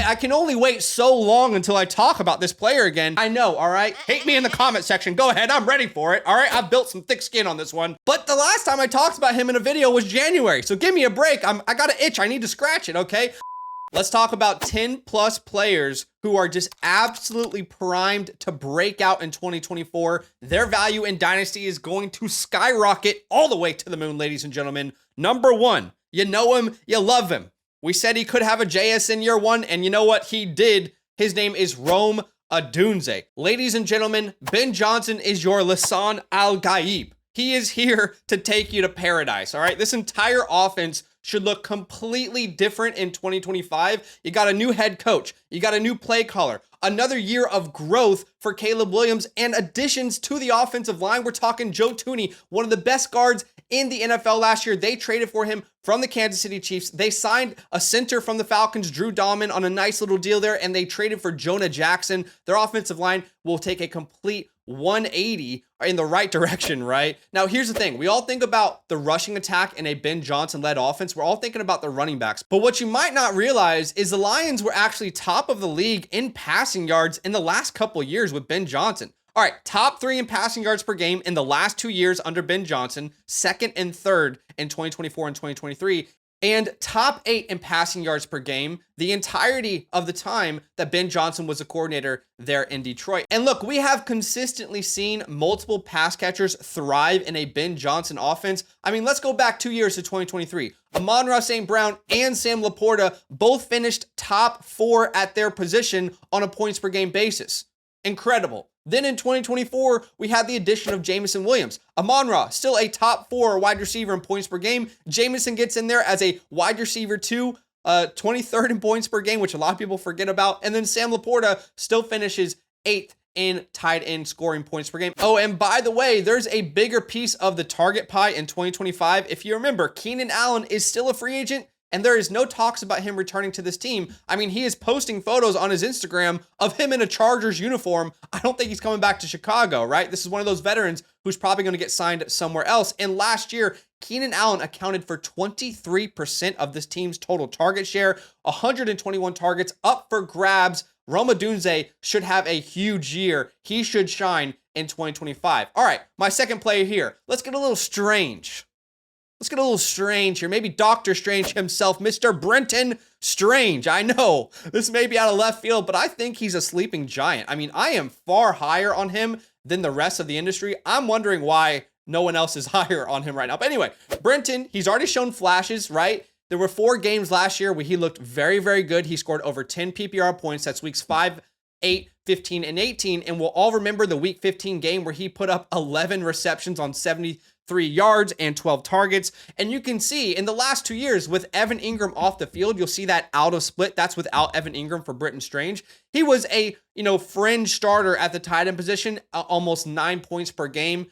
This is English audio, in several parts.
I can only wait so long until I talk about this player again. I know, all right? Hate me in the comment section. Go ahead, I'm ready for it, all right? I've built some thick skin on this one. But the last time I talked about him in a video was January, so give me a break. I got an itch, I need to scratch it, okay? Let's talk about 10 plus players who are just absolutely primed to break out in 2024. Their value in Dynasty is going to skyrocket all the way to the moon, ladies and gentlemen. Number one, you know him, you love him. We said he could have a JS in year one, and you know what? He did. His name is Rome Odunze. Ladies and gentlemen, Ben Johnson is your Lisan Al-Gaib. He is here to take you to paradise, all right? This entire offense should look completely different in 2025. You got a new head coach. You got a new play caller. Another year of growth for Caleb Williams and additions to the offensive line. We're talking Joe Thuney, one of the best guards in the NFL last year. They traded for him from the Kansas City Chiefs. They signed a center from the Falcons, Drew Dahlman, on a nice little deal there, and they traded for Jonah Jackson. Their offensive line will take a complete 180 in the right direction, right? Now, here's the thing. We all think about the rushing attack in a Ben Johnson-led offense. We're all thinking about the running backs. But what you might not realize is the Lions were actually top of the league in passing yards in the last couple of years with Ben Johnson. All right, top 3 in passing yards per game in the last 2 years under Ben Johnson, second and third in 2024 and 2023, and top 8 in passing yards per game the entirety of the time that Ben Johnson was a coordinator there in Detroit. And look, we have consistently seen multiple pass catchers thrive in a Ben Johnson offense. I mean, let's go back 2 years to 2023. Amon-Ra St. Brown and Sam Laporta both finished top 4 at their position on a points per game basis. Incredible. Then in 2024, we had the addition of Jameson Williams. Amon-Ra, still a top 4 wide receiver in points per game. Jameson gets in there as a wide receiver 2, 23rd in points per game, which a lot of people forget about. And then Sam Laporta still finishes 8th in tight end scoring points per game. Oh, and by the way, there's a bigger piece of the target pie in 2025. If you remember, Keenan Allen is still a free agent, and there is no talks about him returning to this team. I mean, he is posting photos on his Instagram of him in a Chargers uniform. I don't think he's coming back to Chicago, right? This is one of those veterans who's probably going to get signed somewhere else. And last year, Keenan Allen accounted for 23% of this team's total target share, 121 targets up for grabs. Rome Odunze should have a huge year. He should shine in 2025. All right, my second player here. Let's get a little strange. Let's get a little strange here. Maybe Dr. Strange himself, Mr. Brenton Strange. I know this may be out of left field, but I think he's a sleeping giant. I mean, I am far higher on him than the rest of the industry. I'm wondering why no one else is higher on him right now. But anyway, Brenton, he's already shown flashes, right? There were 4 games last year where he looked very, very good. He scored over 10 PPR points. That's weeks 5, 8, 15, and 18. And we'll all remember the week 15 game where he put up 11 receptions on 73 yards and 12 targets. And you can see in the last 2 years with Evan Ingram off the field, you'll see that out of split. That's without Evan Ingram for Brenton Strange. He was a, fringe starter at the tight end position, almost 9 points per game.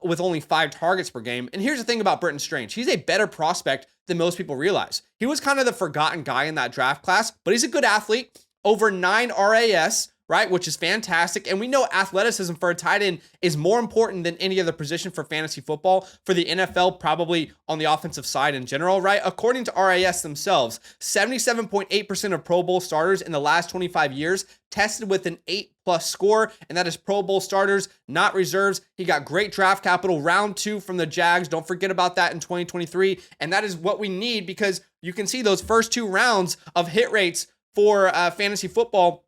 With only 5 targets per game. And here's the thing about Brenton Strange. He's a better prospect than most people realize. He was kind of the forgotten guy in that draft class, but he's a good athlete. Over 9 RAS, right? Which is fantastic. And we know athleticism for a tight end is more important than any other position for fantasy football, for the NFL, probably on the offensive side in general, right? According to RAS themselves, 77.8% of Pro Bowl starters in the last 25 years tested with an 8+ score, and that is Pro Bowl starters, not reserves. He got great draft capital, round 2 from the Jags. Don't forget about that in 2023. And that is what we need, because you can see those first 2 rounds of hit rates for fantasy football.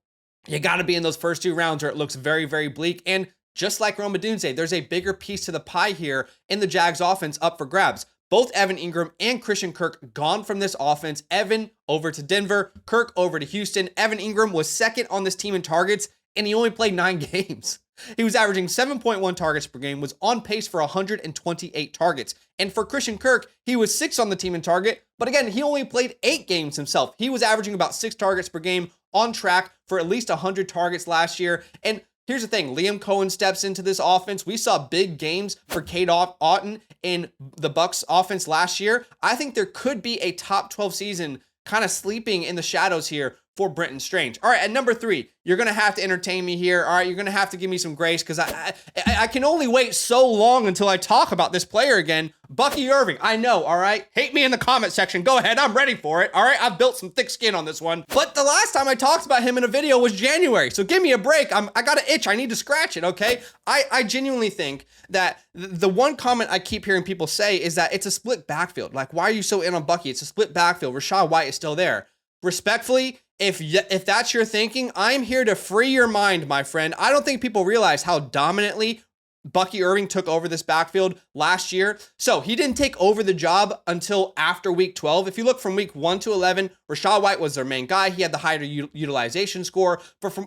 You got to be in those first 2 rounds or it looks very, very bleak. And just like Rome Odunze, there's a bigger piece to the pie here in the Jags offense up for grabs. Both Evan Ingram and Christian Kirk gone from this offense. Evan over to Denver, Kirk over to Houston. Evan Ingram was second on this team in targets, and he only played 9 games. He was averaging 7.1 targets per game, was on pace for 128 targets. And for Christian Kirk, he was 6th on the team in target, but again, he only played 8 games himself. He was averaging about 6 targets per game, on track for at least 100 targets last year. And here's the thing, Liam Cohen steps into this offense. We saw big games for Cade Otton in the Bucs offense last year. I think there could be a top 12 season kind of sleeping in the shadows here for Brenton Strange. All right, at number 3, you're going to have to entertain me here. All right, you're going to have to give me some grace because I can only wait so long until I talk about this player again. Bucky Irving. I know, all right? Hate me in the comment section. Go ahead. I'm ready for it. All right, I've built some thick skin on this one. But the last time I talked about him in a video was January. So give me a break. I got an itch. I need to scratch it, okay? I genuinely think that the one comment I keep hearing people say is that it's a split backfield. Like, why are you so in on Bucky? It's a split backfield. Rachaad White is still there. Respectfully, if that's your thinking, I'm here to free your mind, my friend. I don't think people realize how dominantly Bucky Irving took over this backfield last year. So he didn't take over the job until after week 12. If you look from week 1 to 11, Rachaad White was their main guy. He had the higher utilization score.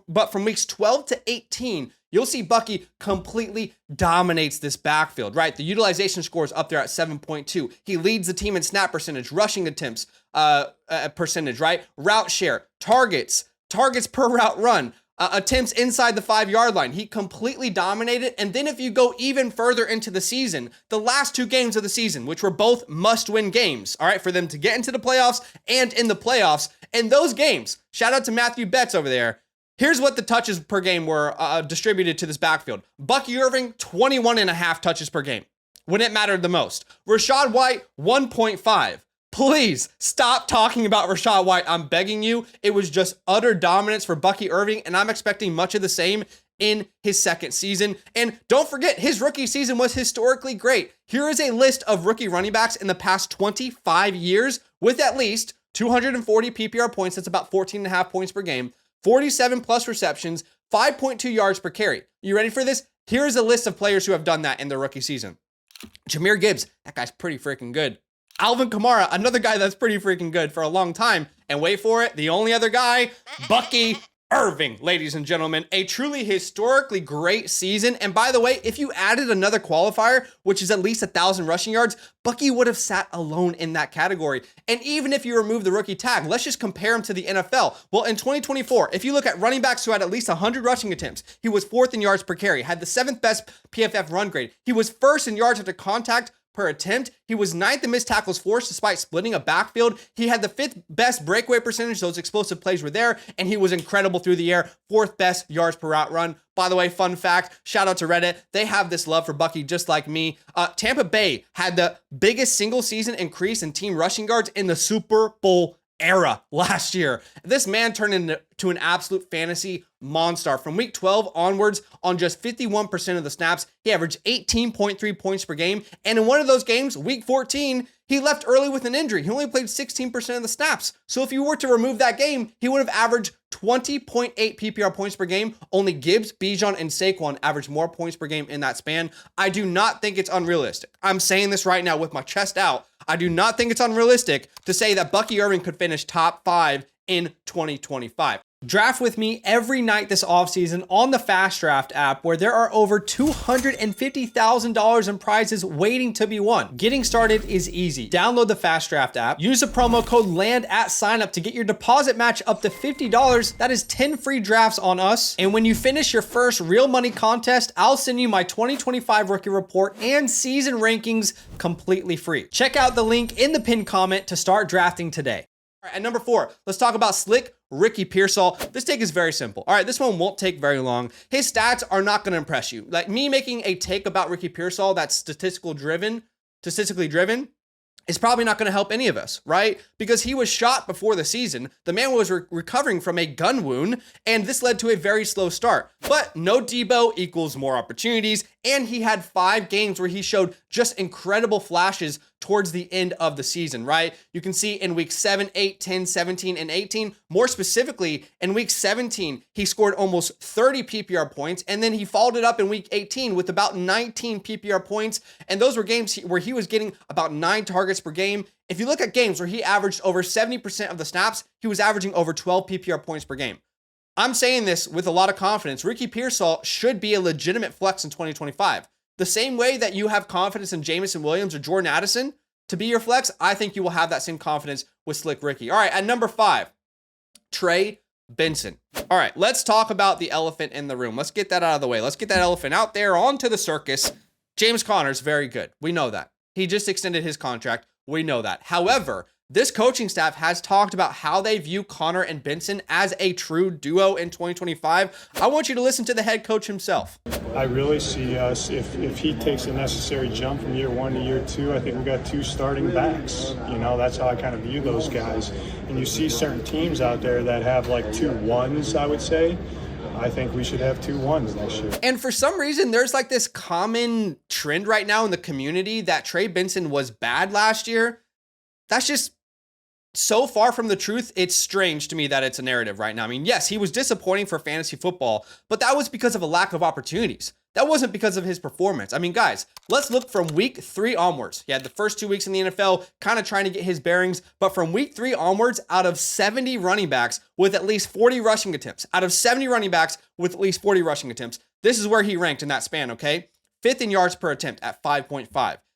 But from weeks 12 to 18, you'll see Bucky completely dominates this backfield, right? The utilization score is up there at 7.2. He leads the team in snap percentage, rushing attempts percentage, right? Route share, targets per route run, attempts inside the 5-yard line. He completely dominated. And then if you go even further into the season, the last 2 games of the season, which were both must-win games, all right, for them to get into the playoffs and in the playoffs, in those games, shout out to Matthew Betts over there, here's what the touches per game were distributed to this backfield. Bucky Irving, 21.5 touches per game when it mattered the most. Rachaad White, 1.5. Please stop talking about Rachaad White. I'm begging you. It was just utter dominance for Bucky Irving, and I'm expecting much of the same in his second season. And don't forget, his rookie season was historically great. Here is a list of rookie running backs in the past 25 years with at least 240 PPR points. That's about 14.5 points per game. 47 plus receptions, 5.2 yards per carry. You ready for this? Here's a list of players who have done that in their rookie season. Jahmyr Gibbs, that guy's pretty freaking good. Alvin Kamara, another guy that's pretty freaking good for a long time. And wait for it, the only other guy, Bucky Irving, ladies and gentlemen. A truly historically great season. And by the way, if you added another qualifier, which is at least 1,000 rushing yards, Bucky would have sat alone in that category. And even if you remove the rookie tag, let's just compare him to the NFL. Well, in 2024, if you look at running backs who had at least 100 rushing attempts, he was 4th in yards per carry, had the 7th best PFF run grade. He was 1st in yards after contact per attempt. He was 9th in missed tackles forced despite splitting a backfield. He had the 5th best breakaway percentage. Those explosive plays were there, and he was incredible through the air. 4th best yards per route run. By the way, fun fact, shout out to Reddit. They have this love for Bucky just like me. Tampa Bay had the biggest single season increase in team rushing yards in the Super Bowl era last year. This man turned into an absolute fantasy monster. From week 12 onwards, on just 51% of the snaps, he averaged 18.3 points per game. And in one of those games, week 14, he left early with an injury. He only played 16% of the snaps. So if you were to remove that game, he would have averaged 20.8 PPR points per game. Only Gibbs, Bijan, and Saquon averaged more points per game in that span. I do not think it's unrealistic. I'm saying this right now with my chest out. I do not think it's unrealistic to say that Bucky Irving could finish top 5 in 2025. Draft with me every night this offseason on the FastDraft app, where there are over $250,000 in prizes waiting to be won. Getting started is easy. Download the FastDraft app, use the promo code LAND at signup to get your deposit match up to $50. That is 10 free drafts on us. And when you finish your first real money contest, I'll send you my 2025 rookie report and season rankings completely free. Check out the link in the pinned comment to start drafting today. All right, at number 4, let's talk about Slick Ricky Pearsall. This take is very simple. All right, this one won't take very long. His stats are not going to impress you. Like me making a take about Ricky Pearsall that's statistically driven, is probably not going to help any of us, right? Because he was shot before the season. The man was recovering from a gun wound, and this led to a very slow start. But no Debo equals more opportunities, and he had 5 games where he showed just incredible flashes towards the end of the season, right? You can see in week 7, 8, 10, 17, and 18, more specifically, in week 17, he scored almost 30 PPR points, and then he followed it up in week 18 with about 19 PPR points, and those were games where he was getting about 9 targets per game. If you look at games where he averaged over 70% of the snaps, he was averaging over 12 PPR points per game. I'm saying this with a lot of confidence. Ricky Pearsall should be a legitimate flex in 2025. The same way that you have confidence in Jamison Williams or Jordan Addison to be your flex, I think you will have that same confidence with Slick Ricky. All right, at number 5, Trey Benson. All right, let's talk about the elephant in the room. Let's get that out of the way. Let's get that elephant out there onto the circus. James Conner's very good. We know that. He just extended his contract. We know that. However, this coaching staff has talked about how they view Connor and Benson as a true duo in 2025. I want you to listen to the head coach himself. I really see us, if he takes a necessary jump from year 1 to year 2, I think we got 2 starting backs. You know, that's how I kind of view those guys. And you see certain teams out there that have like 2 1s, I would say. I think we should have 2 1s next year. And for some reason, there's like this common trend right now in the community that Trey Benson was bad last year. That's just so far from the truth. It's strange to me that it's a narrative right now. I mean, yes, he was disappointing for fantasy football, but that was because of a lack of opportunities. That wasn't because of his performance. I mean, guys, let's look from week 3 onwards. He had the first 2 weeks in the NFL kind of trying to get his bearings, but from week 3 onwards, out of 70 running backs with at least 40 rushing attempts, this is where he ranked in that span, okay? 5th in yards per attempt at 5.5,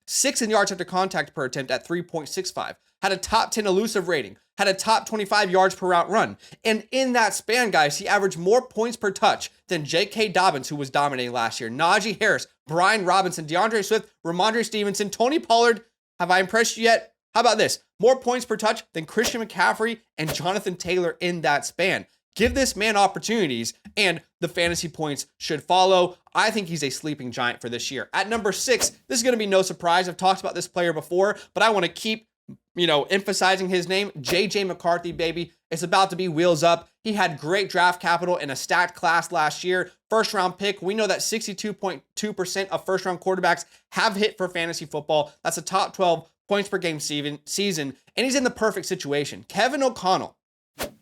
6th in yards after contact per attempt at 3.65, had a top 10 elusive rating, had a top 25 yards per route run. And in that span, guys, he averaged more points per touch than J.K. Dobbins, who was dominating last year, Najee Harris, Brian Robinson, DeAndre Swift, Ramondre Stevenson, Tony Pollard. Have I impressed you yet? How about this? More points per touch than Christian McCaffrey and Jonathan Taylor in that span. Give this man opportunities, and the fantasy points should follow. I think he's a sleeping giant for this year. At number 6, this is going to be no surprise. I've talked about this player before, but I want to keep emphasizing his name. JJ McCarthy, baby. It's about to be wheels up. He had great draft capital in a stacked class last year. First round pick. We know that 62.2% of first round quarterbacks have hit for fantasy football. That's a top 12 points per game season. And he's in the perfect situation. Kevin O'Connell.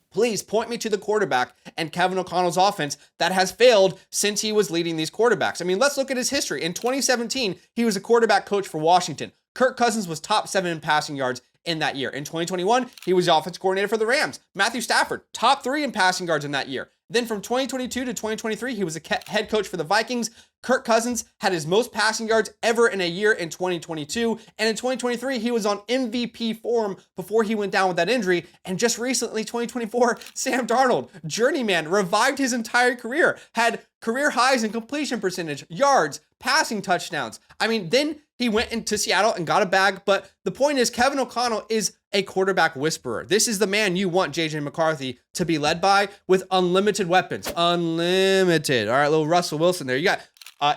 Please point me to the quarterback and Kevin O'Connell's offense that has failed since he was leading these quarterbacks. I mean, let's look at his history. In 2017, he was a quarterback coach for Washington. Kirk Cousins was top 7 in passing yards in that year. In 2021, he was the offense coordinator for the Rams. Matthew Stafford, top 3 in passing yards in that year. Then from 2022 to 2023, he was a head coach for the Vikings. Kirk Cousins had his most passing yards ever in a year in 2022. And in 2023, he was on MVP form before he went down with that injury. And just recently, 2024, Sam Darnold, journeyman, revived his entire career, had career highs in completion percentage, yards, passing touchdowns. I mean, then he went into Seattle and got a bag. But the point is, Kevin O'Connell is a quarterback whisperer. This is the man you want JJ McCarthy to be led by, with unlimited weapons. Unlimited. All right, little Russell Wilson there. You got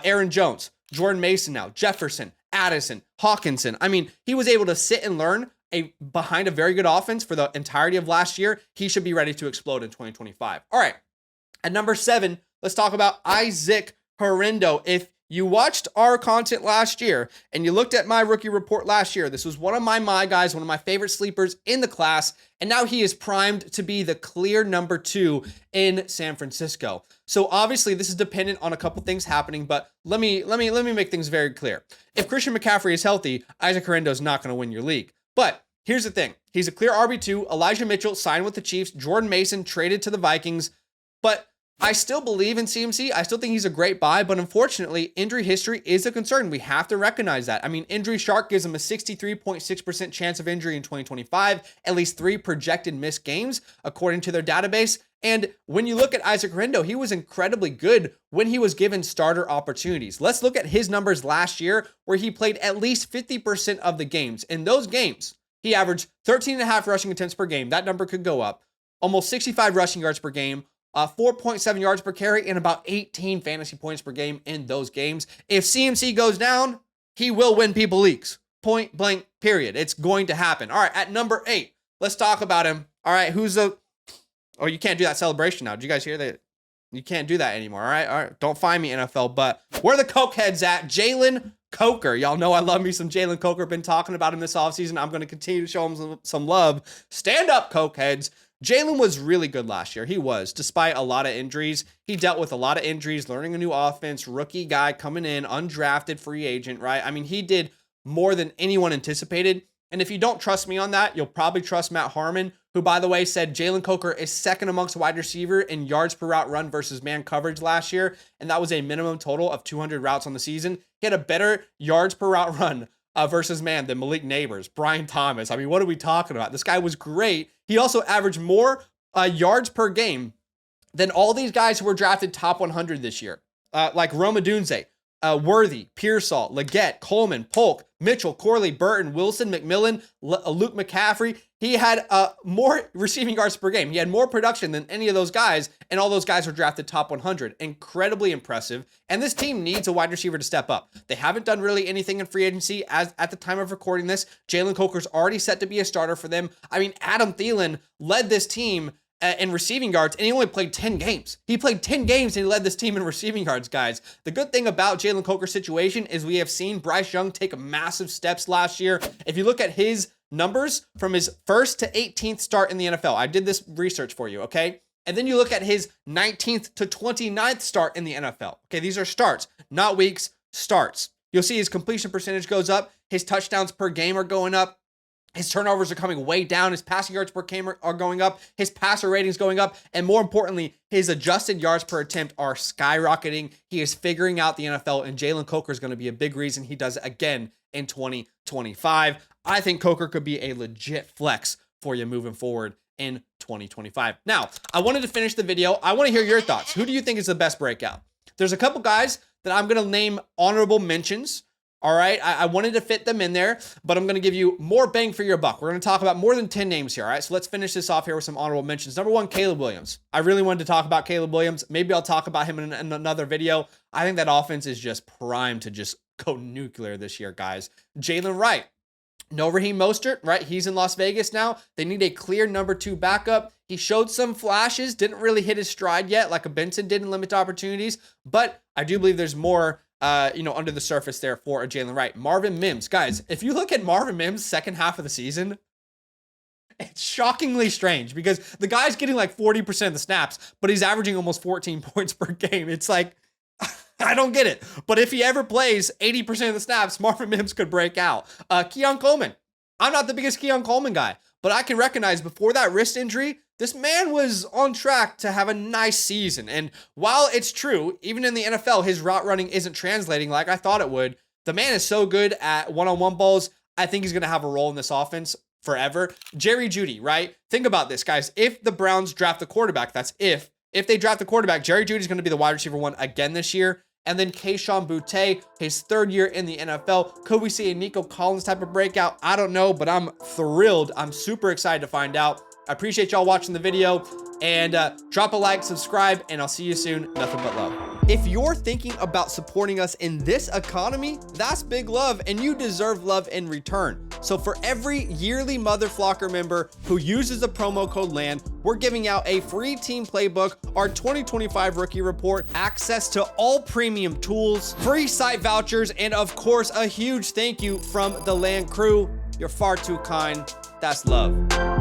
Aaron Jones, Jordan Mason now, Jefferson, Addison, Hawkinson. I mean, he was able to sit and learn behind a very good offense for the entirety of last year. He should be ready to explode in 2025. All right, at number 7, let's talk about Isaac Horrendo. If you watched our content last year and you looked at my rookie report last year, this was one of my guys, one of my favorite sleepers in the class, and now he is primed to be the clear number 2 in San Francisco. So obviously this is dependent on a couple things happening, but let me make things very clear. If Christian McCaffrey is healthy, Isaac Horrendo is not going to win your league. But here's the thing. He's a clear RB2. Elijah Mitchell signed with the Chiefs. Jordan Mason traded to the Vikings. But I still believe in CMC. I still think he's a great buy, but unfortunately, injury history is a concern. We have to recognize that. I mean, Injury Shark gives him a 63.6% chance of injury in 2025, at least 3 projected missed games, according to their database. And when you look at Isaac Horrendo, he was incredibly good when he was given starter opportunities. Let's look at his numbers last year, where he played at least 50% of the games. In those games, he averaged 13.5 rushing attempts per game. That number could go up. Almost 65 rushing yards per game. 4.7 yards per carry, and about 18 fantasy points per game in those games. If CMC goes down, he will win people leagues. Point blank, period. It's going to happen. All right, at number 8, let's talk about him. All right, oh, you can't do that celebration now. Did you guys hear that? You can't do that anymore. All right. Don't find me, NFL, but where the coke heads at? Jalen Coker. Y'all know I love me some Jalen Coker. Been talking about him this offseason. I'm going to continue to show him some love. Stand up, coke heads. Jalen was really good last year. He was, despite a lot of injuries. He dealt with a lot of injuries, learning a new offense, rookie guy coming in, undrafted free agent, right? I mean, he did more than anyone anticipated. And if you don't trust me on that, you'll probably trust Matt Harmon, who, by the way, said Jalen Coker is second amongst wide receiver in yards per route run versus man coverage last year. And that was a minimum total of 200 routes on the season. He had a better yards per route run versus man than Malik Neighbors, Brian Thomas. I mean, what are we talking about? This guy was great. He also averaged more yards per game than all these guys who were drafted top 100 this year, like Rome Odunze, Worthy, Pearsall, Leggett, Coleman, Polk, Mitchell, Corley, Burton, Wilson, McMillan, Luke McCaffrey. he had more receiving yards per game. He had more production than any of those guys, and all those guys were drafted top 100. Incredibly impressive. And this team needs a wide receiver to step up. They haven't done really anything in free agency as at the time of recording this. Jalen Coker's already set to be a starter for them. I mean, Adam Thielen led this team in receiving yards, and he only played 10 games. He played 10 games and he led this team in receiving yards, guys. The good thing about Jalen Coker's situation is we have seen Bryce Young take massive steps last year. If you look at his numbers from his 1st to 18th start in the NFL, I did this research for you, okay? And then you look at his 19th to 29th start in the NFL. Okay, these are starts, not weeks, starts. You'll see his completion percentage goes up. His touchdowns per game are going up. His turnovers are coming way down. His passing yards per game are going up. His passer ratings going up. And more importantly, his adjusted yards per attempt are skyrocketing. He is figuring out the NFL, and Jalen Coker is going to be a big reason he does it again in 2025. I think Coker could be a legit flex for you moving forward in 2025. Now, I wanted to finish the video. I want to hear your thoughts. Who do you think is the best breakout? There's a couple guys that I'm going to name honorable mentions. All right, I wanted to fit them in there, but I'm going to give you more bang for your buck. We're going to talk about more than 10 names here, all right? So let's finish this off here with some honorable mentions. Number 1, Caleb Williams. I really wanted to talk about Caleb Williams. Maybe I'll talk about him in another video. I think that offense is just primed to just go nuclear this year, guys. Jalen Wright. No Raheem Mostert, right? He's in Las Vegas now. They need a clear number 2 backup. He showed some flashes, didn't really hit his stride yet like a Benson did in limited opportunities, but I do believe there's more under the surface there for a Jalen Wright. Marvin Mims. Guys, if you look at Marvin Mims' second half of the season, it's shockingly strange because the guy's getting like 40% of the snaps, but he's averaging almost 14 points per game. It's like, I don't get it. But if he ever plays 80% of the snaps, Marvin Mims could break out. Keon Coleman. I'm not the biggest Keon Coleman guy, but I can recognize before that wrist injury, this man was on track to have a nice season. And while it's true, even in the NFL, his route running isn't translating like I thought it would. The man is so good at one-on-one balls. I think he's going to have a role in this offense forever. Jerry Jeudy, right? Think about this, guys. If the Browns draft a quarterback, that's if they draft a quarterback, Jerry Jeudy is going to be the wide receiver 1 again this year. And then Kayshon Boutte, his 3rd year in the NFL. Could we see a Nico Collins type of breakout? I don't know, but I'm thrilled. I'm super excited to find out. I appreciate y'all watching the video, and drop a like, subscribe, and I'll see you soon. Nothing but love. If you're thinking about supporting us in this economy, that's big love, and you deserve love in return. So for every yearly Mother Flocker member who uses the promo code LAND, we're giving out a free team playbook, our 2025 rookie report, access to all premium tools, free site vouchers, and of course, a huge thank you from the LAND crew. You're far too kind. That's love.